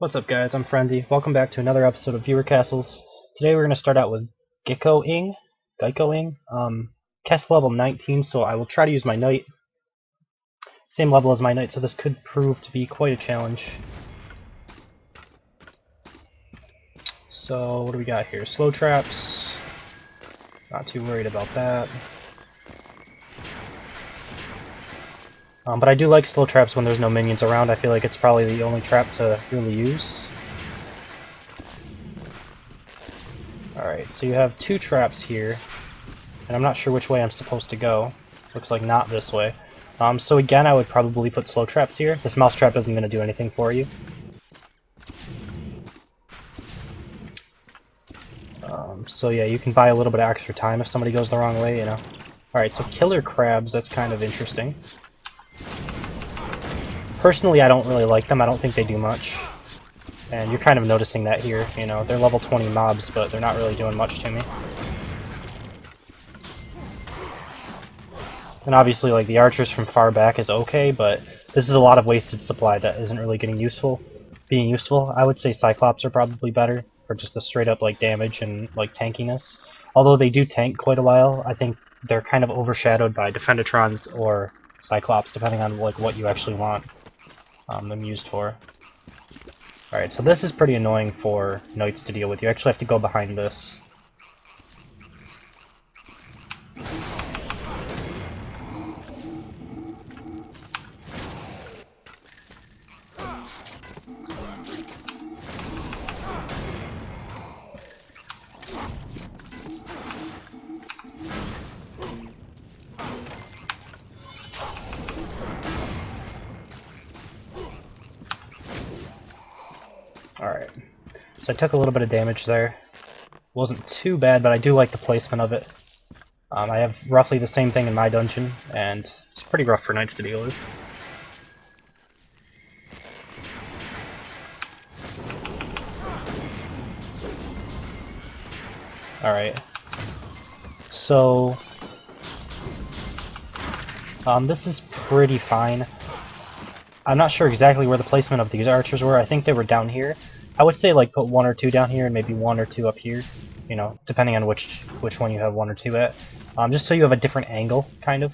What's up guys, I'm Friendly. Welcome back to another episode of Viewer Castles. Today we're going to start out with Gikko-ing. Castle level 19, so I will try to use my knight. Same level as my knight, so this could prove to be quite a challenge. So what do we got here? Slow traps. Not too worried about that. But I do like slow traps when there's no minions around. I feel like it's probably the only trap to really use. Alright, so you have two traps here, and I'm not sure which way I'm supposed to go. Looks like not this way. So again, I would probably put slow traps here. This mouse trap isn't going to do anything for you. So yeah, you can buy a little bit of extra time if somebody goes the wrong way, you know. Alright, so killer crabs, that's kind of interesting. Personally, I don't really like them. I don't think they do much. And you're kind of noticing that here, you know. They're level 20 mobs, but they're not really doing much to me. And obviously, like, the archers from far back is okay, but this is a lot of wasted supply that isn't really being useful. I would say Cyclops are probably better for just the straight up, like, damage and, like, tankiness. Although they do tank quite a while, I think they're kind of overshadowed by Defendatrons or Cyclops, depending on, like, what you actually want them used for. Alright, so this is pretty annoying for knights to deal with. You actually have to go behind this. Alright, so I took a little bit of damage there. Wasn't too bad, but I do like the placement of it. I have roughly the same thing in my dungeon, and it's pretty rough for knights to deal with. Alright, so this is pretty fine. I'm not sure exactly where the placement of these archers were. I think they were down here. I would say like put one or two down here and maybe one or two up here, you know, depending on which one you have one or two at. Just so you have a different angle, kind of.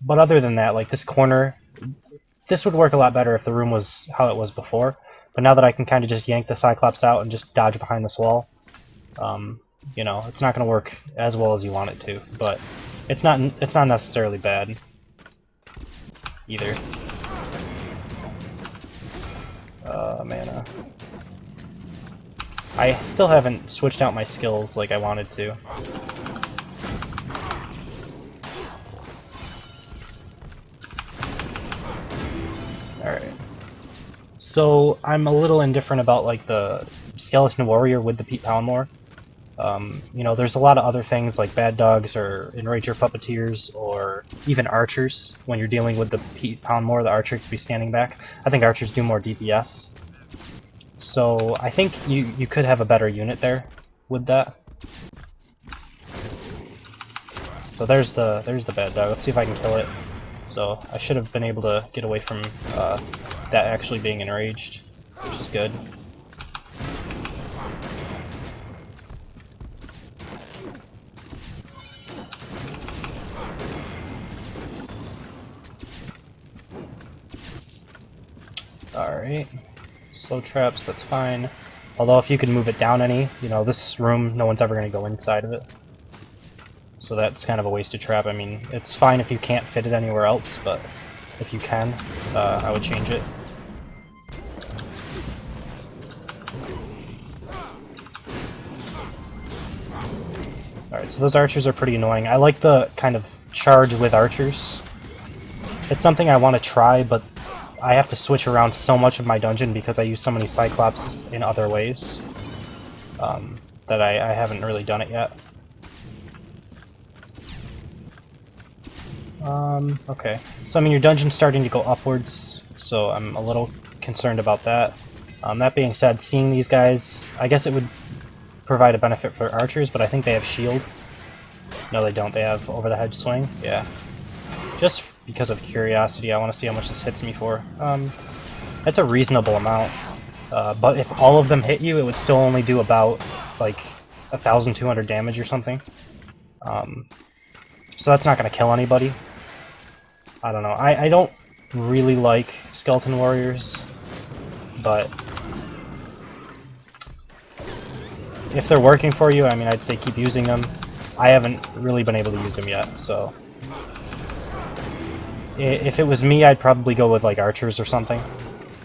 But other than that, like this corner, this would work a lot better if the room was how it was before. But now that I can kind of just yank the Cyclops out and just dodge behind this wall, you know, it's not going to work as well as you want it to. But it's not necessarily bad either. Mana. I still haven't switched out my skills like I wanted to. Alright. So, I'm a little indifferent about like the Skeleton Warrior with the Pete Poundmore. You know, there's a lot of other things like Bad Dogs or Enrager Puppeteers or even Archers. When you're dealing with the Pete Poundmore, the Archer could be standing back. I think Archers do more DPS. So I think you could have a better unit there with that. So there's the Bad Dog. Let's see if I can kill it. So I should have been able to get away from that actually being enraged, which is good. Alright. Slow traps, that's fine. Although if you could move it down any, you know, this room, no one's ever going to go inside of it. So that's kind of a wasted trap. I mean, it's fine if you can't fit it anywhere else, but if you can, I would change it. Alright, so those archers are pretty annoying. I like the kind of charge with archers. It's something I want to try, but I have to switch around so much of my dungeon because I use so many Cyclops in other ways that I haven't really done it yet. Okay. So, I mean, your dungeon's starting to go upwards, so I'm a little concerned about that. That being said, seeing these guys, I guess it would provide a benefit for archers, but I think they have shield. No, they don't. They have over-the-head swing. Yeah. Just because of curiosity, I want to see how much this hits me for. That's a reasonable amount. but if all of them hit you, it would still only do about like 1,200 damage or something. So that's not going to kill anybody. I don't know. I don't really like skeleton warriors, but if they're working for you, I mean, I'd say keep using them. I haven't really been able to use them yet, so if it was me, I'd probably go with like archers or something,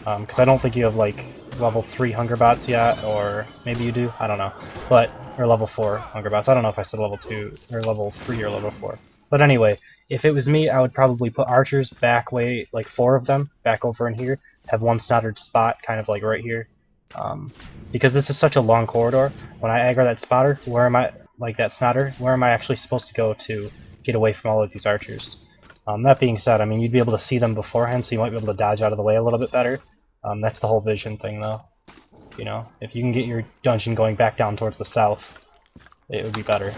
because I don't think you have like level 3 hunger bots yet, or maybe you do, I don't know, but or level 4 hunger bots. I don't know if I said level 2 or level 3 or level 4. But anyway, if it was me, I would probably put archers back way, like 4 of them, back over in here, have one snotted spot kind of like right here. Because this is such a long corridor, when I aggro that spotter, where am I, like that snotter, where am I actually supposed to go to get away from all of these archers? That being said, I mean, you'd be able to see them beforehand, so you might be able to dodge out of the way a little bit better. That's the whole vision thing, though. You know, if you can get your dungeon going back down towards the south, it would be better.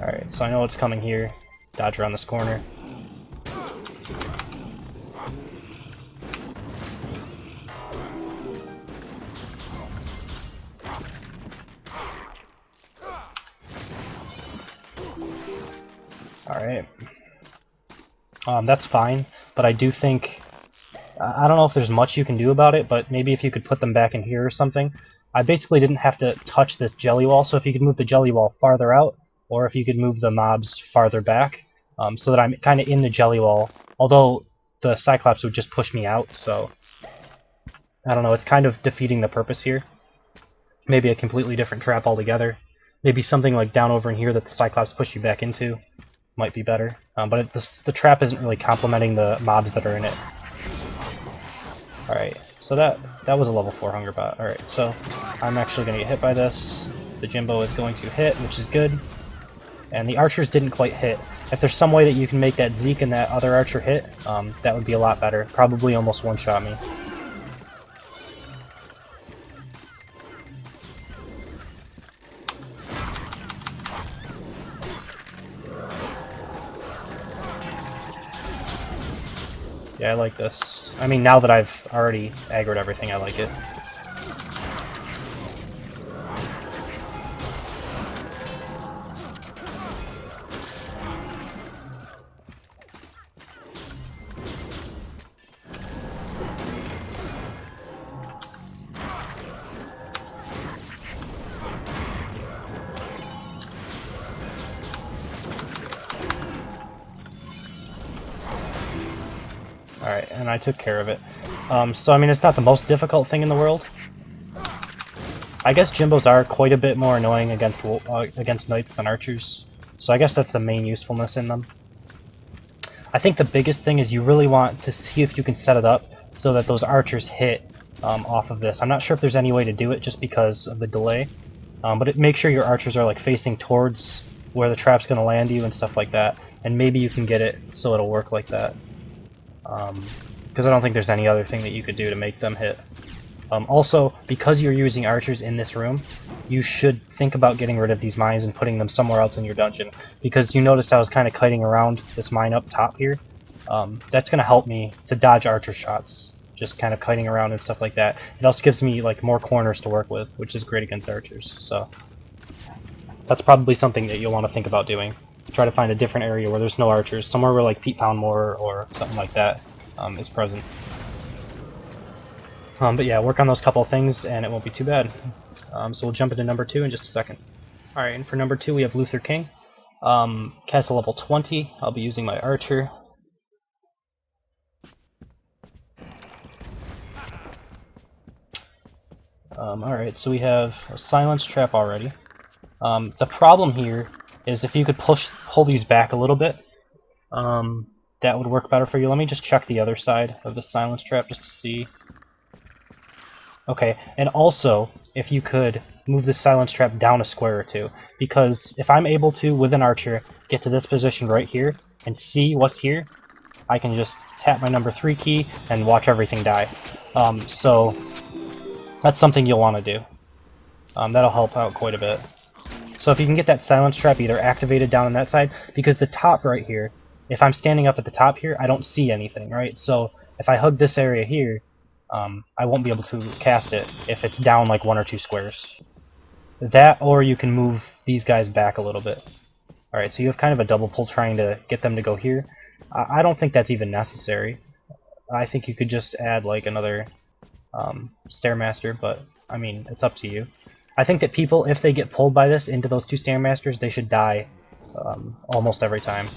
Alright, so I know it's coming here. Dodge around this corner. Alright. That's fine, but I do think... I don't know if there's much you can do about it, but maybe if you could put them back in here or something. I basically didn't have to touch this jelly wall, so if you could move the jelly wall farther out, or if you could move the mobs farther back, so that I'm kind of in the jelly wall, although the Cyclops would just push me out, so... I don't know, it's kind of defeating the purpose here. Maybe a completely different trap altogether. Maybe something like down over in here that the Cyclops push you back into might be better. But the trap isn't really complementing the mobs that are in it. Alright, so that was a level 4 hunger bot. Alright, so I'm actually going to get hit by this. The Jimbo is going to hit, which is good. And the archers didn't quite hit. If there's some way that you can make that Zeke and that other archer hit, that would be a lot better. Probably almost one-shot me. Yeah, I like this. I mean, now that I've already aggroed everything, I like it. Alright, and I took care of it. So, I mean, it's not the most difficult thing in the world. I guess Jimbos are quite a bit more annoying against knights than archers. So I guess that's the main usefulness in them. I think the biggest thing is you really want to see if you can set it up so that those archers hit off of this. I'm not sure if there's any way to do it just because of the delay. But make sure your archers are like facing towards where the trap's going to land you and stuff like that. And maybe you can get it so it'll work like that. Because I don't think there's any other thing that you could do to make them hit. Also, because you're using archers in this room, you should think about getting rid of these mines and putting them somewhere else in your dungeon. Because you noticed I was kind of kiting around this mine up top here. That's going to help me to dodge archer shots. Just kind of kiting around and stuff like that. It also gives me like more corners to work with, which is great against archers. So that's probably something that you'll want to think about doing. Try to find a different area where there's no archers, somewhere where like Pete Poundmore or something like that is present. But yeah, work on those couple of things and it won't be too bad. So we'll jump into number 2 in just a second. Alright, and for number 2 we have LutherKing. Castle level 20, I'll be using my archer. Alright, so we have a silence trap already. The problem here is if you could pull these back a little bit, that would work better for you. Let me just check the other side of the silence trap just to see. Okay, and also, if you could move the silence trap down a square or two, because if I'm able to, with an archer, get to this position right here and see what's here, I can just tap my number 3 key and watch everything die. So that's something you'll want to do. That'll help out quite a bit. So if you can get that silence trap either activated down on that side, because the top right here, if I'm standing up at the top here, I don't see anything, right? So if I hug this area here, I won't be able to cast it if it's down like 1 or 2 squares. That, or you can move these guys back a little bit. Alright, so you have kind of a double pull trying to get them to go here. I don't think that's even necessary. I think you could just add like another Stairmaster, but I mean, it's up to you. I think that people, if they get pulled by this into those 2 Stairmasters, they should die almost every time.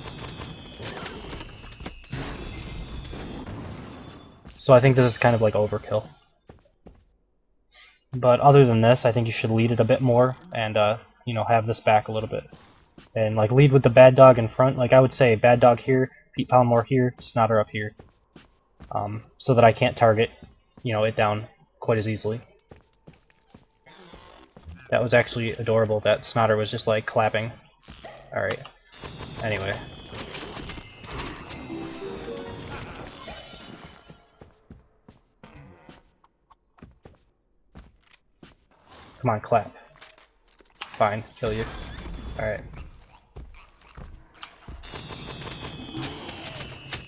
So I think this is kind of like overkill. But other than this, I think you should lead it a bit more and, you know, have this back a little bit. And, like, lead with the bad dog in front. Like, I would say bad dog here, Pete Poundmore here, Snotter up here. So that I can't target, you know, it down quite as easily. That was actually adorable, that Snotter was just, like, clapping. Alright. Anyway. Come on, clap. Fine, kill you. Alright.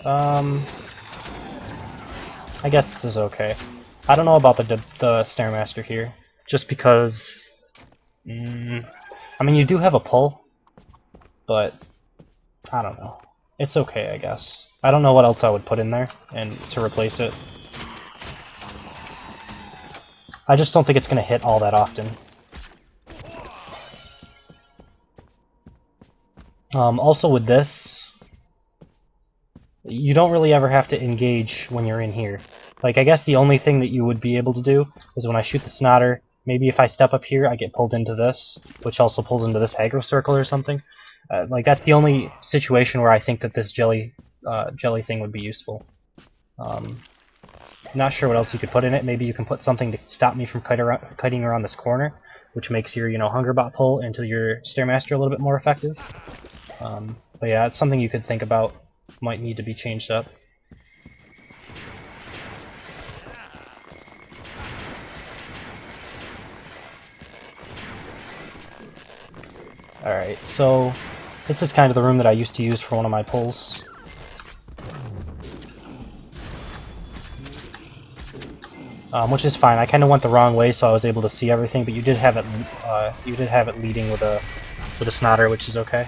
I guess this is okay. I don't know about the Stairmaster here, just because... I mean, you do have a pull, but I don't know. It's okay, I guess. I don't know what else I would put in there and to replace it. I just don't think it's going to hit all that often. Also with this, you don't really ever have to engage when you're in here. Like, I guess the only thing that you would be able to do is when I shoot the Snotter, maybe if I step up here, I get pulled into this, which also pulls into this aggro circle or something. Like, that's the only situation where I think that this jelly thing would be useful. Not sure what else you could put in it. Maybe you can put something to stop me from kiting around this corner, which makes your, you know, Hungerbot pull into your Stairmaster a little bit more effective. But yeah, it's something you could think about. Might need to be changed up. Alright, so this is kind of the room that I used to use for one of my pulls. Which is fine. I kind of went the wrong way, so I was able to see everything. But you did have it leading with a Snotter, which is okay.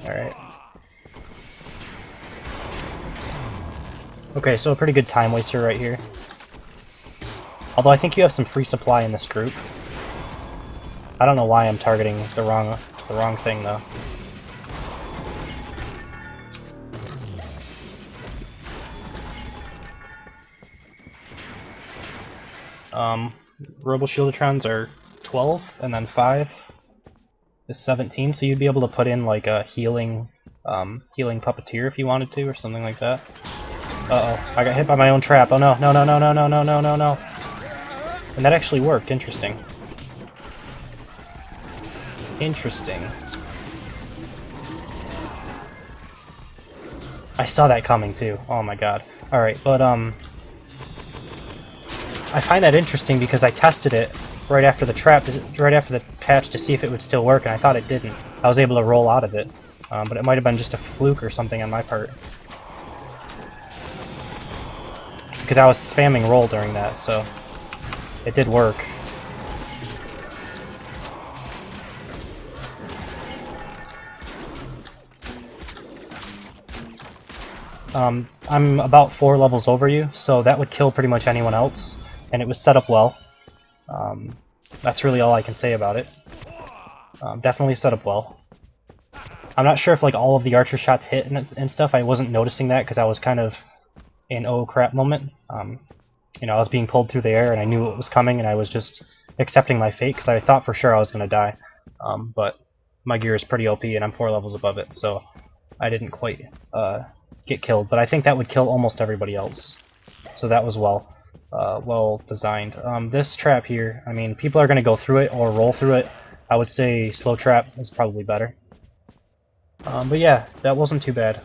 All right. Okay, so a pretty good time waster right here. Although I think you have some free supply in this group. I don't know why I'm targeting the wrong thing though. Robo Shieldatrons are 12, and then 5 is 17, so you'd be able to put in like a healing puppeteer if you wanted to, or something like that. Uh-oh, I got hit by my own trap. Oh no, no, no, no, no, no, no, no, no, no. And that actually worked. Interesting. Interesting. I saw that coming too. Oh my god. Alright, but I find that interesting because I tested it right after the patch to see if it would still work, and I thought it didn't. I was able to roll out of it, but it might have been just a fluke or something on my part. Because I was spamming roll during that, so it did work. I'm about 4 levels over you, so that would kill pretty much anyone else, and it was set up well. That's really all I can say about it. Definitely set up well. I'm not sure if like all of the archer shots hit and stuff. I wasn't noticing that because I was kind of in oh crap moment. You know, I was being pulled through the air and I knew it was coming and I was just accepting my fate because I thought for sure I was going to die. But my gear is pretty OP and I'm 4 levels above it, so I didn't quite get killed. But I think that would kill almost everybody else. So that was well designed. This trap here, I mean, people are going to go through it or roll through it. I would say slow trap is probably better. But yeah, that wasn't too bad.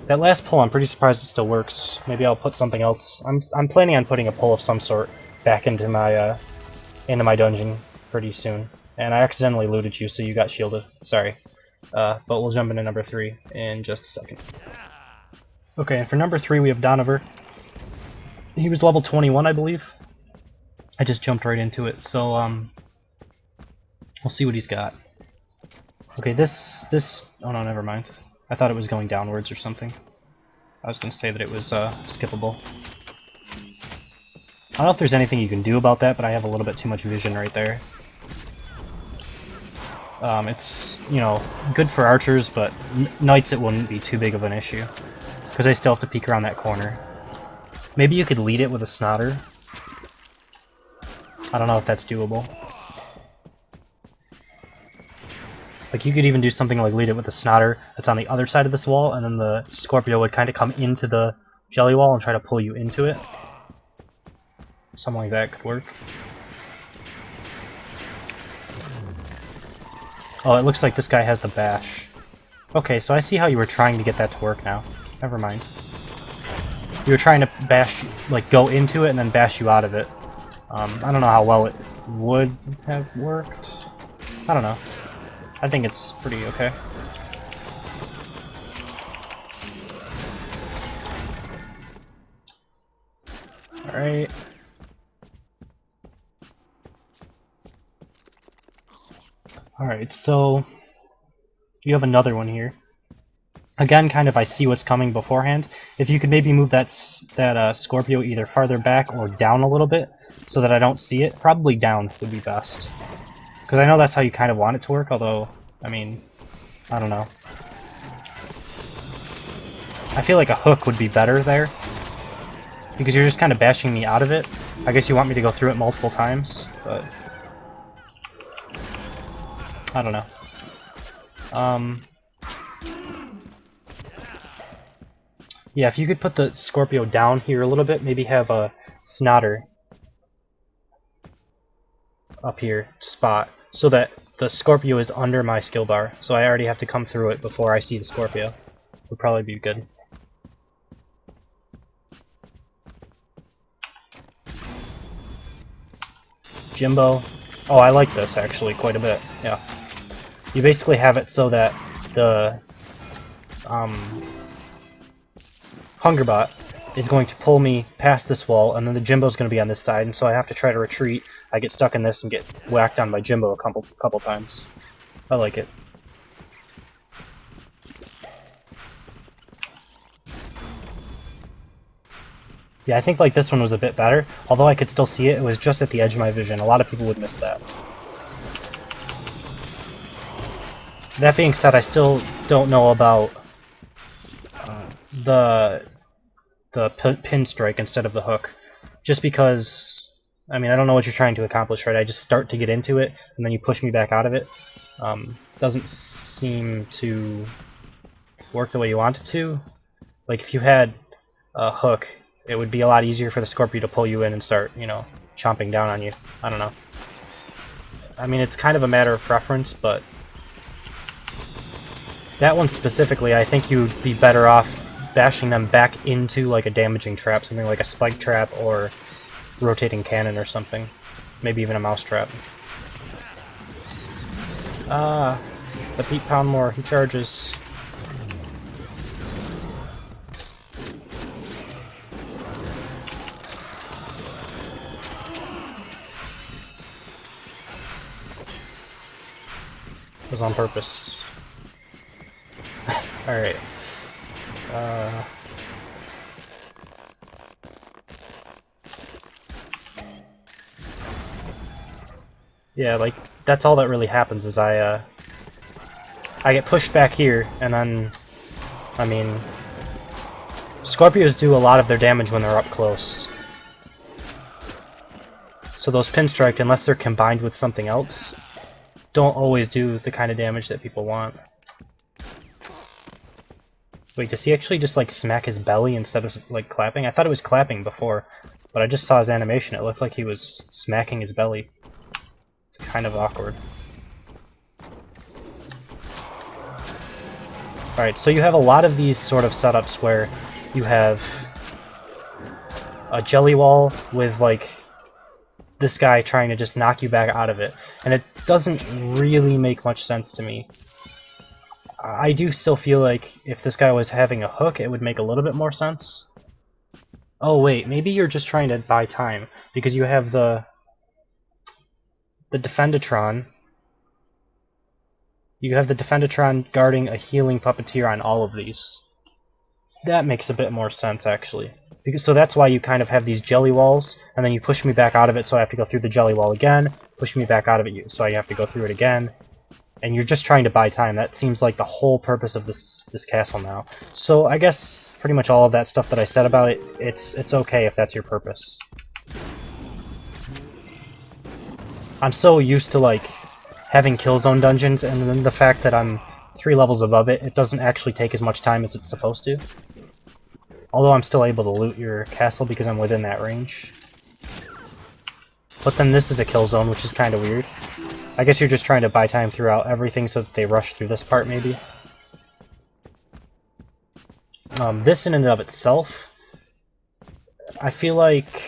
That last pull, I'm pretty surprised it still works. Maybe I'll put something else. I'm planning on putting a pull of some sort back into my dungeon pretty soon. And I accidentally looted you, so you got shielded. Sorry. But we'll jump into number 3 in just a second. Okay, and for number 3 we have Doniver. He was level 21, I believe. I just jumped right into it, so we'll see what he's got. Okay, this oh no, never mind. I thought it was going downwards or something. I was going to say that it was skippable. I don't know if there's anything you can do about that, but I have a little bit too much vision right there. It's, you know, good for archers, but knights it wouldn't be too big of an issue. Because I still have to peek around that corner. Maybe you could lead it with a snotter. I don't know if that's doable. Like, you could even do something like lead it with a snotter that's on the other side of this wall, and then the Scorpio would kind of come into the jelly wall and try to pull you into it. Something like that could work. Oh, it looks like this guy has the bash. Okay, so I see how you were trying to get that to work now. Never mind. You were trying to bash, like, go into it and then bash you out of it. I don't know how well it would have worked. I don't know. I think it's pretty okay. Alright. Alright, so you have another one here. Again, kind of I see what's coming beforehand. If you could maybe move that Scorpio either farther back or down a little bit so that I don't see it. Probably down would be best. Because I know that's how you kind of want it to work, although, I mean, I don't know. I feel like a hook would be better there. Because you're just kind of bashing me out of it. I guess you want me to go through it multiple times, but I don't know. Yeah, if you could put the Scorpio down here a little bit, maybe have a snotter up here spot, so that the Scorpio is under my skill bar, so I already have to come through it before I see the Scorpio. Would probably be good. Jimbo. Oh, I like this actually quite a bit. Yeah. You basically have it so that the Hungerbot is going to pull me past this wall, and then the Jimbo's going to be on this side, and so I have to try to retreat. I get stuck in this and get whacked on by Jimbo a couple times. I like it. Yeah, I think like this one was a bit better. Although I could still see it, it was just at the edge of my vision. A lot of people would miss that. That being said, I still don't know about the pin strike instead of the hook. Just because, I mean, I don't know what you're trying to accomplish, right? I just start to get into it, and then you push me back out of it. Doesn't seem to work the way you want it to. Like, if you had a hook, it would be a lot easier for the Scorpio to pull you in and start, you know, chomping down on you. I don't know. I mean, it's kind of a matter of preference, but that one specifically, I think you'd be better off bashing them back into like a damaging trap, something like a spike trap or rotating cannon or something. Maybe even a mouse trap. Ah, the Pete Poundmore, he charges. It was on purpose. Alright. Yeah, like, that's all that really happens is I get pushed back here, and then, I mean, Scorpios do a lot of their damage when they're up close. So those pinstrike, unless they're combined with something else, don't always do the kind of damage that people want. Wait, does he actually just like smack his belly instead of like clapping? I thought it was clapping before, but I just saw his animation. It looked like he was smacking his belly. It's kind of awkward. Alright, so you have a lot of these sort of setups where you have a jelly wall with like this guy trying to just knock you back out of it, and it doesn't really make much sense to me. I do still feel like if this guy was having a hook, it would make a little bit more sense. Oh wait, maybe you're just trying to buy time, because you have the Defendatron. You have the Defendatron guarding a healing puppeteer on all of these. That makes a bit more sense, actually. So that's why you kind of have these jelly walls, and then you push me back out of it, so I have to go through the jelly wall again, push me back out of it, so I have to go through it again, and you're just trying to buy time. That seems like the whole purpose of this castle now. So I guess pretty much all of that stuff that I said about it, it's okay if that's your purpose. I'm so used to like having kill zone dungeons, and then the fact that I'm 3 levels above it, it doesn't actually take as much time as it's supposed to. Although I'm still able to loot your castle because I'm within that range. But then this is a kill zone, which is kind of weird. I guess you're just trying to buy time throughout everything so that they rush through this part, maybe. This in and of itself, I feel like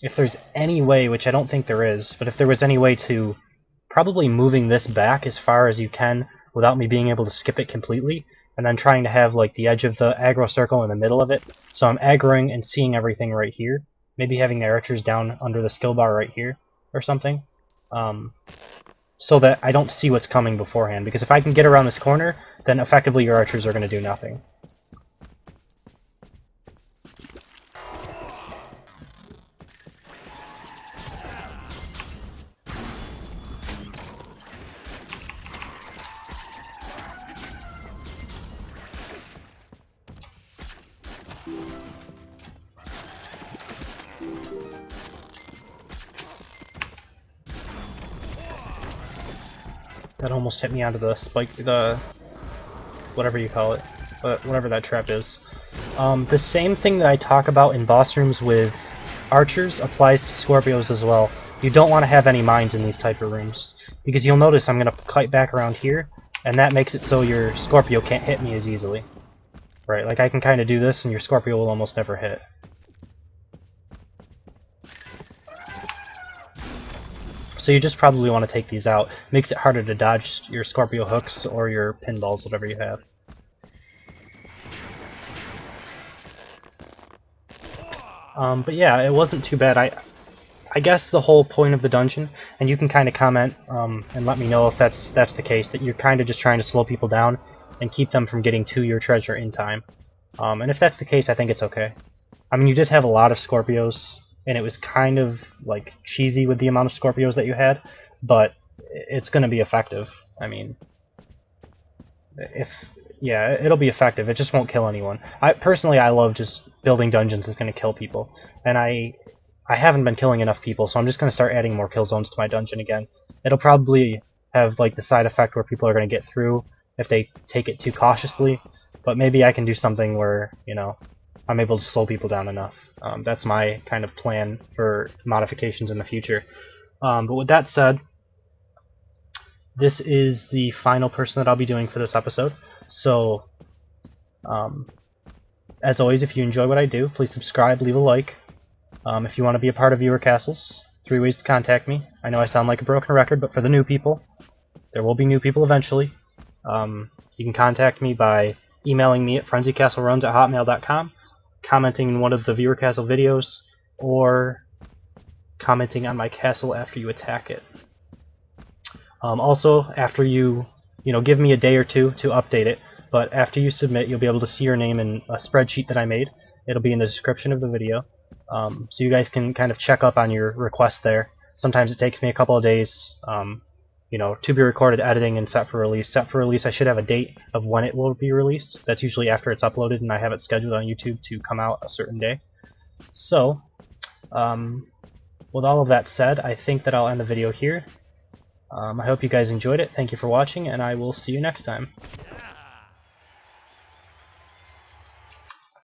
if there's any way, which I don't think there is, but if there was any way to probably moving this back as far as you can without me being able to skip it completely, and then trying to have like the edge of the aggro circle in the middle of it, so I'm aggroing and seeing everything right here. Maybe having the archers down under the skill bar right here or something, so that I don't see what's coming beforehand, because if I can get around this corner, then effectively your archers are going to do nothing. That almost hit me onto the spike, the whatever you call it, but whatever that trap is. The same thing that I talk about in boss rooms with archers applies to Scorpios as well. You don't want to have any mines in these type of rooms, because you'll notice I'm going to kite back around here, and that makes it so your Scorpio can't hit me as easily. Right, like I can kind of do this and your Scorpio will almost never hit. So you just probably want to take these out. Makes it harder to dodge your Scorpio hooks or your pinballs, whatever you have. But yeah, it wasn't too bad. I guess the whole point of the dungeon, and you can kind of comment and let me know if that's the case, that you're kind of just trying to slow people down and keep them from getting to your treasure in time. And if that's the case, I think it's okay. I mean, you did have a lot of Scorpios, and it was kind of like cheesy with the amount of Scorpios that you had, but it's going to be effective. I mean, yeah, it'll be effective. It just won't kill anyone. Personally, I love just building dungeons that's going to kill people, and I haven't been killing enough people, so I'm just going to start adding more kill zones to my dungeon again. It'll probably have like the side effect where people are going to get through if they take it too cautiously, but maybe I can do something where, you know, I'm able to slow people down enough. That's my kind of plan for modifications in the future. But with that said, this is the final person that I'll be doing for this episode. So, as always, if you enjoy what I do, please subscribe, leave a like. If you want to be a part of Viewer Castles, 3 ways to contact me. I know I sound like a broken record, but for the new people, there will be new people eventually. You can contact me by emailing me at frenzycastleruns@hotmail.com, commenting in one of the Viewer Castle videos, or commenting on my castle after you attack it. Also, after you give me a day or two to update it, but after you submit, you'll be able to see your name in a spreadsheet that I made. It'll be in the description of the video, so you guys can kind of check up on your request there. Sometimes it takes me a couple of days, to be recorded, editing, and set for release. Set for release, I should have a date of when it will be released. That's usually after it's uploaded, and I have it scheduled on YouTube to come out a certain day. So, with all of that said, I think that I'll end the video here. I hope you guys enjoyed it. Thank you for watching, and I will see you next time.